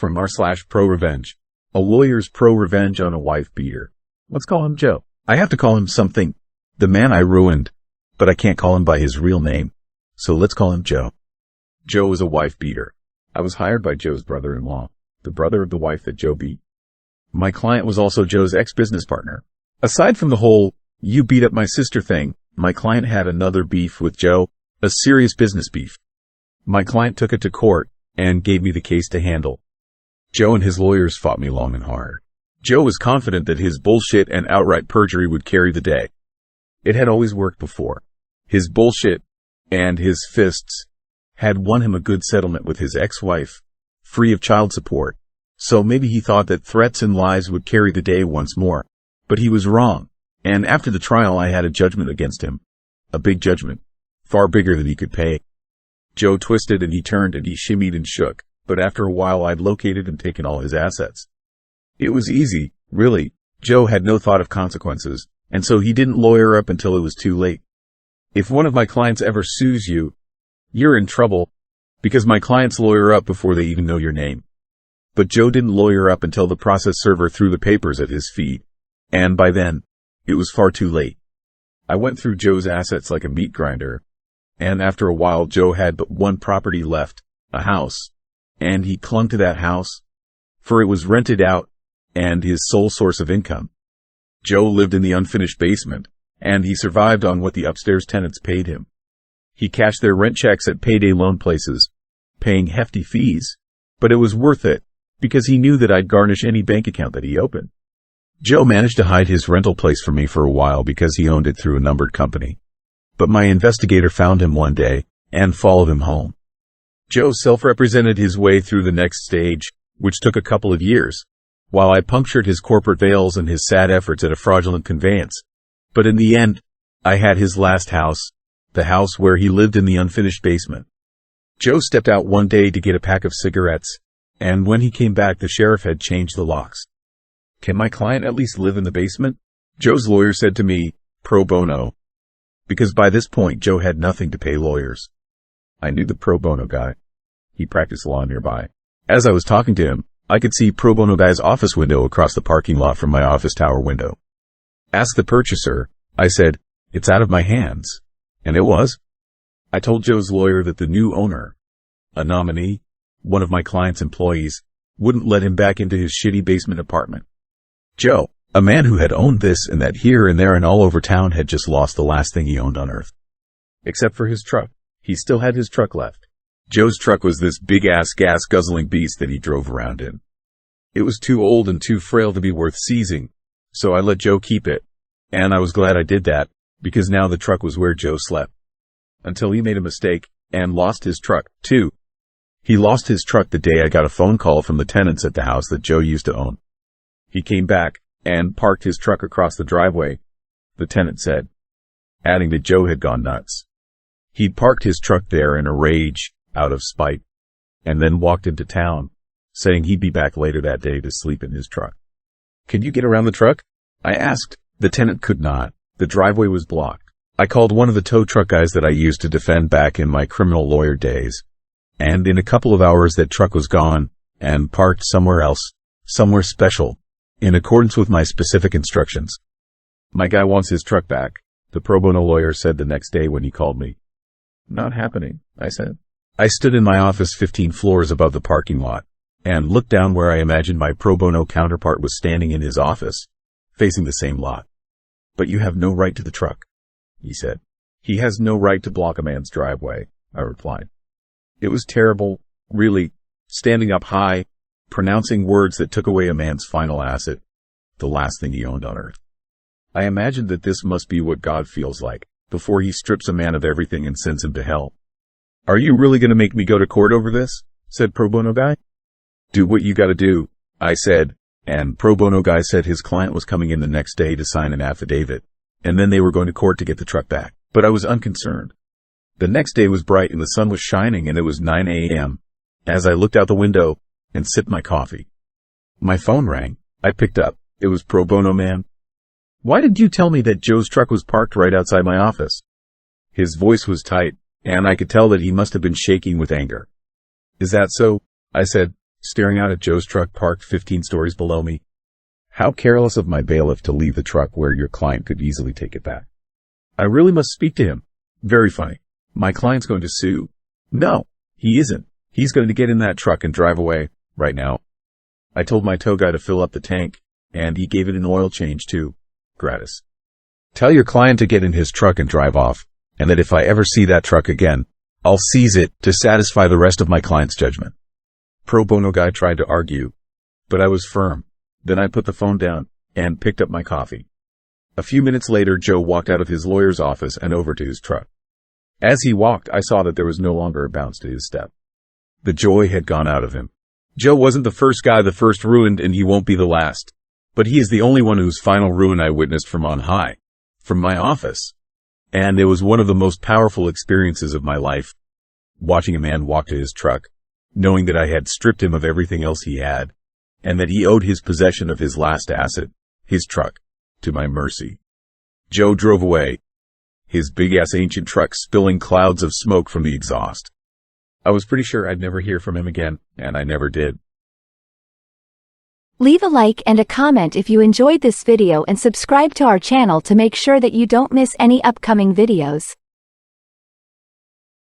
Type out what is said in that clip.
from r/pro revenge. A lawyer's pro revenge on a wife beater. Let's call him Joe. I have to call him something. The man I ruined, but I can't call him by his real name. So let's call him Joe. Joe was a wife beater. I was hired by Joe's brother-in-law, the brother of the wife that Joe beat. My client was also Joe's ex-business partner. Aside from the whole, you beat up my sister thing, my client had another beef with Joe, a serious business beef. My client took it to court and gave me the case to handle. Joe and his lawyers fought me long and hard. Joe was confident that his bullshit and outright perjury would carry the day. It had always worked before. His bullshit and his fists had won him a good settlement with his ex-wife, free of child support. So maybe he thought that threats and lies would carry the day once more. But he was wrong. And after the trial, I had a judgment against him. A big judgment. Far bigger than he could pay. Joe twisted and he turned and he shimmied and shook. But after a while, I'd located and taken all his assets. It was easy, really. Joe had no thought of consequences, and so he didn't lawyer up until it was too late. If one of my clients ever sues you, you're in trouble, because my clients lawyer up before they even know your name. But Joe didn't lawyer up until the process server threw the papers at his feet, and by then, it was far too late. I went through Joe's assets like a meat grinder, and after a while Joe had but one property left, a house, and he clung to that house, for it was rented out, and his sole source of income. Joe lived in the unfinished basement, and he survived on what the upstairs tenants paid him. He cashed their rent checks at payday loan places, paying hefty fees, but it was worth it, because he knew that I'd garnish any bank account that he opened. Joe managed to hide his rental place from me for a while because he owned it through a numbered company. But my investigator found him one day and followed him home. Joe self-represented his way through the next stage, which took a couple of years, while I punctured his corporate veils and his sad efforts at a fraudulent conveyance. But in the end, I had his last house, the house where he lived in the unfinished basement. Joe stepped out one day to get a pack of cigarettes, and when he came back, the sheriff had changed the locks. Can my client at least live in the basement? Joe's lawyer said to me, pro bono, because by this point Joe had nothing to pay lawyers. I knew the pro bono guy. He practiced law nearby. As I was talking to him, I could see pro bono guy's office window across the parking lot from my office tower window. Ask the purchaser, I said, it's out of my hands. And it was. I told Joe's lawyer that the new owner, a nominee, one of my client's employees, wouldn't let him back into his shitty basement apartment. Joe, a man who had owned this and that here and there and all over town, had just lost the last thing he owned on earth. Except for his truck. He still had his truck left. Joe's truck was this big-ass gas-guzzling beast that he drove around in. It was too old and too frail to be worth seizing, so I let Joe keep it. And I was glad I did that, because now the truck was where Joe slept. Until he made a mistake, and lost his truck, too. He lost his truck the day I got a phone call from the tenants at the house that Joe used to own. He came back, and parked his truck across the driveway, the tenant said, adding that Joe had gone nuts. He'd parked his truck there in a rage, out of spite, and then walked into town, saying he'd be back later that day to sleep in his truck. Could you get around the truck? I asked. The tenant could not. The driveway was blocked. I called one of the tow truck guys that I used to defend back in my criminal lawyer days, and in a couple of hours that truck was gone, and parked somewhere else, somewhere special, in accordance with my specific instructions. My guy wants his truck back, the pro bono lawyer said the next day when he called me. Not happening, I said. I stood in my office 15 floors above the parking lot, and looked down where I imagined my pro bono counterpart was standing in his office, facing the same lot. But you have no right to the truck, he said. He has no right to block a man's driveway, I replied. It was terrible, really, standing up high, pronouncing words that took away a man's final asset, the last thing he owned on earth. I imagined that this must be what God feels like, before he strips a man of everything and sends him to hell. Are you really going to make me go to court over this? Said pro bono guy. Do what you gotta do, I said, and pro bono guy said his client was coming in the next day to sign an affidavit, and then they were going to court to get the truck back. But I was unconcerned. The next day was bright and the sun was shining and it was 9 a.m. as I looked out the window and sipped my coffee. My phone rang. I picked up. It was pro bono man. Why did you tell me that Joe's truck was parked right outside my office? His voice was tight, and I could tell that he must have been shaking with anger. Is that so? I said, staring out at Joe's truck parked 15 stories below me. How careless of my bailiff to leave the truck where your client could easily take it back. I really must speak to him. Very funny. My client's going to sue. No, he isn't. He's going to get in that truck and drive away right now. I told my tow guy to fill up the tank, and he gave it an oil change too. Gratis. Tell your client to get in his truck and drive off, and that if I ever see that truck again, I'll seize it to satisfy the rest of my client's judgment. Pro bono guy tried to argue, but I was firm. Then I put the phone down and picked up my coffee. A few minutes later, Joe walked out of his lawyer's office and over to his truck. As he walked, I saw that there was no longer a bounce to his step. The joy had gone out of him. Joe wasn't the first guy the first ruined, and he won't be the last. But he is the only one whose final ruin I witnessed from on high, from my office. And it was one of the most powerful experiences of my life, watching a man walk to his truck, knowing that I had stripped him of everything else he had, and that he owed his possession of his last asset, his truck, to my mercy. Joe drove away, his big-ass ancient truck spilling clouds of smoke from the exhaust. I was pretty sure I'd never hear from him again, and I never did. Leave a like and a comment if you enjoyed this video and subscribe to our channel to make sure that you don't miss any upcoming videos.